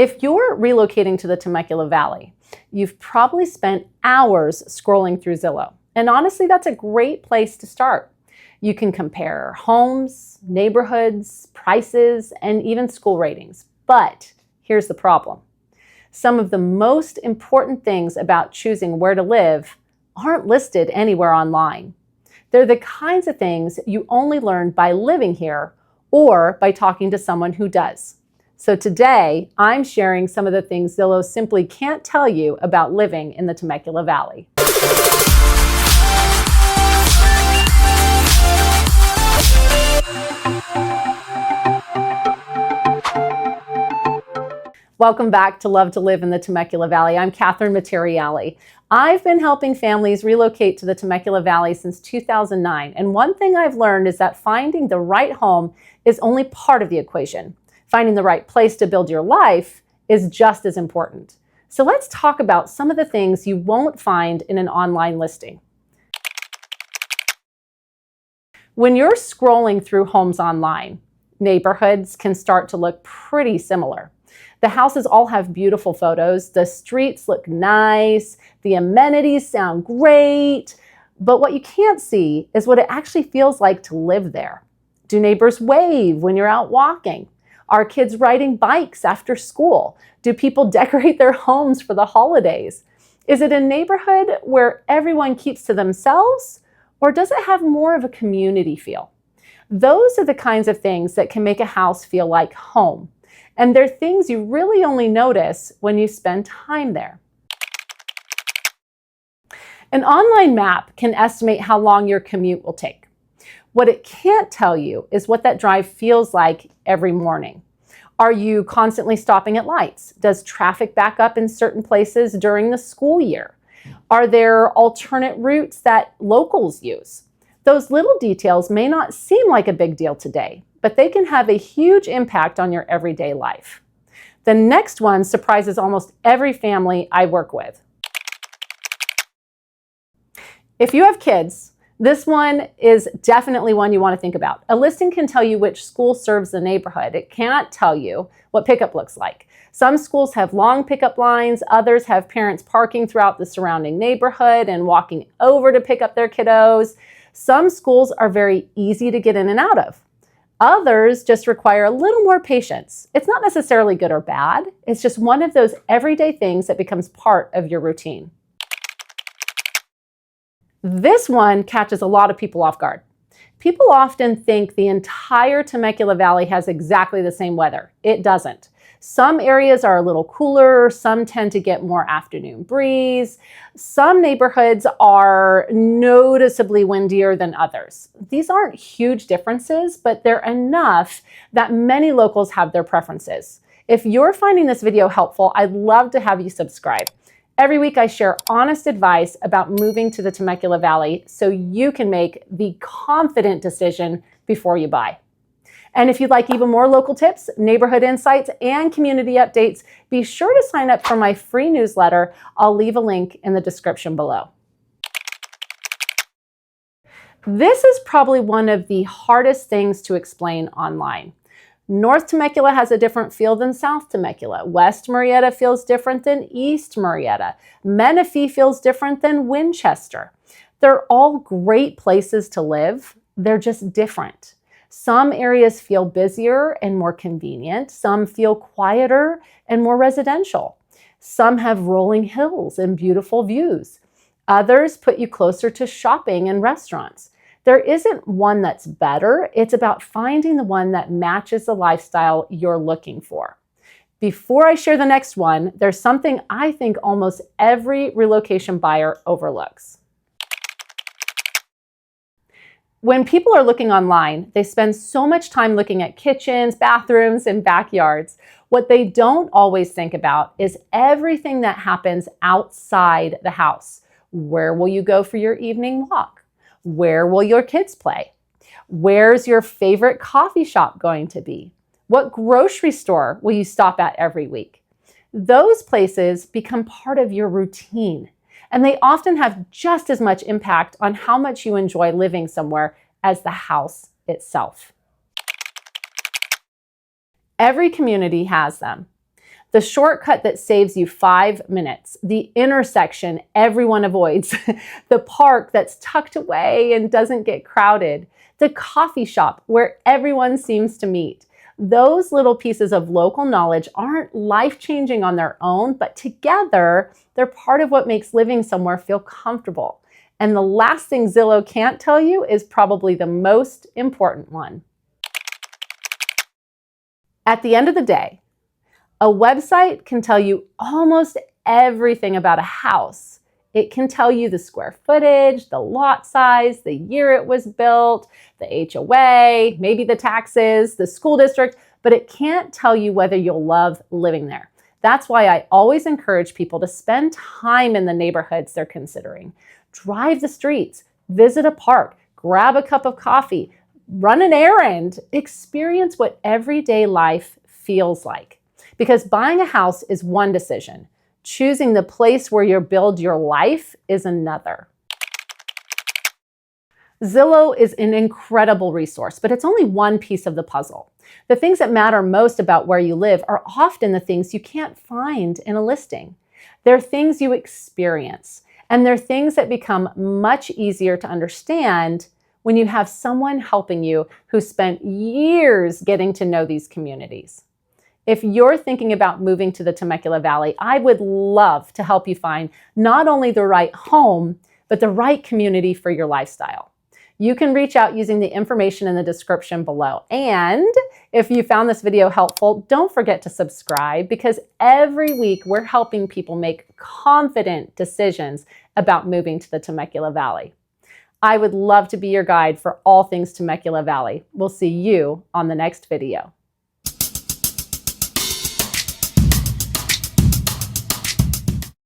If you're relocating to the Temecula Valley, you've probably spent hours scrolling through Zillow. And honestly, that's a great place to start. You can compare homes, neighborhoods, prices, and even school ratings. But here's the problem. Some of the most important things about choosing where to live aren't listed anywhere online. They're the kinds of things you only learn by living here or by talking to someone who does. So today, I'm sharing some of the things Zillow simply can't tell you about living in the Temecula Valley. Welcome back to Love to Live in the Temecula Valley. I'm Catherine Materiali. I've been helping families relocate to the Temecula Valley since 2009. And one thing I've learned is that finding the right home is only part of the equation. Finding the right place to build your life is just as important. So let's talk about some of the things you won't find in an online listing. When you're scrolling through homes online, neighborhoods can start to look pretty similar. The houses all have beautiful photos, the streets look nice, the amenities sound great, but what you can't see is what it actually feels like to live there. Do neighbors wave when you're out walking? Are kids riding bikes after school? Do people decorate their homes for the holidays? Is it a neighborhood where everyone keeps to themselves, or does it have more of a community feel? Those are the kinds of things that can make a house feel like home. And they're things you really only notice when you spend time there. An online map can estimate how long your commute will take. What it can't tell you is what that drive feels like every morning. Are you constantly stopping at lights? Does traffic back up in certain places during the school year? Are there alternate routes that locals use? Those little details may not seem like a big deal today, but they can have a huge impact on your everyday life. The next one surprises almost every family I work with. If you have kids, this one is definitely one you want to think about. A listing can tell you which school serves the neighborhood. It can't tell you what pickup looks like. Some schools have long pickup lines, others have parents parking throughout the surrounding neighborhood and walking over to pick up their kiddos. Some schools are very easy to get in and out of. Others just require a little more patience. It's not necessarily good or bad. It's just one of those everyday things that becomes part of your routine. This one catches a lot of people off guard. People often think the entire Temecula Valley has exactly the same weather. It doesn't. Some areas are a little cooler, some tend to get more afternoon breeze. Some neighborhoods are noticeably windier than others. These aren't huge differences, but they're enough that many locals have their preferences. If you're finding this video helpful, I'd love to have you subscribe. Every week I share honest advice about moving to the Temecula Valley so you can make the confident decision before you buy. And if you'd like even more local tips, neighborhood insights, and community updates, be sure to sign up for my free newsletter. I'll leave a link in the description below. This is probably one of the hardest things to explain online. North Temecula has a different feel than South Temecula. West Murrieta feels different than East Murrieta. Menifee feels different than Winchester. They're all great places to live. They're just different. Some areas feel busier and more convenient. Some feel quieter and more residential. Some have rolling hills and beautiful views. Others put you closer to shopping and restaurants. There isn't one that's better. It's about finding the one that matches the lifestyle you're looking for. Before I share the next one, there's something I think almost every relocation buyer overlooks. When people are looking online, they spend so much time looking at kitchens, bathrooms, and backyards. What they don't always think about is everything that happens outside the house. Where will you go for your evening walk? Where will your kids play? Where's your favorite coffee shop going to be? What grocery store will you stop at every week? Those places become part of your routine. And they often have just as much impact on how much you enjoy living somewhere as the house itself. Every community has them. The shortcut that saves you 5 minutes, the intersection everyone avoids, the park that's tucked away and doesn't get crowded, the coffee shop where everyone seems to meet. Those little pieces of local knowledge aren't life-changing on their own, but together, they're part of what makes living somewhere feel comfortable. And the last thing Zillow can't tell you is probably the most important one. At the end of the day, a website can tell you almost everything about a house. It can tell you the square footage, the lot size, the year it was built, the HOA, maybe the taxes, the school district, but it can't tell you whether you'll love living there. That's why I always encourage people to spend time in the neighborhoods they're considering. Drive the streets, visit a park, grab a cup of coffee, run an errand, experience what everyday life feels like. Because buying a house is one decision. Choosing the place where you build your life is another. Zillow is an incredible resource, but it's only one piece of the puzzle. The things that matter most about where you live are often the things you can't find in a listing. They're things you experience, and they're things that become much easier to understand when you have someone helping you who spent years getting to know these communities. If you're thinking about moving to the Temecula Valley, I would love to help you find not only the right home, but the right community for your lifestyle. You can reach out using the information in the description below. And if you found this video helpful, don't forget to subscribe, because every week we're helping people make confident decisions about moving to the Temecula Valley. I would love to be your guide for all things Temecula Valley. We'll see you on the next video.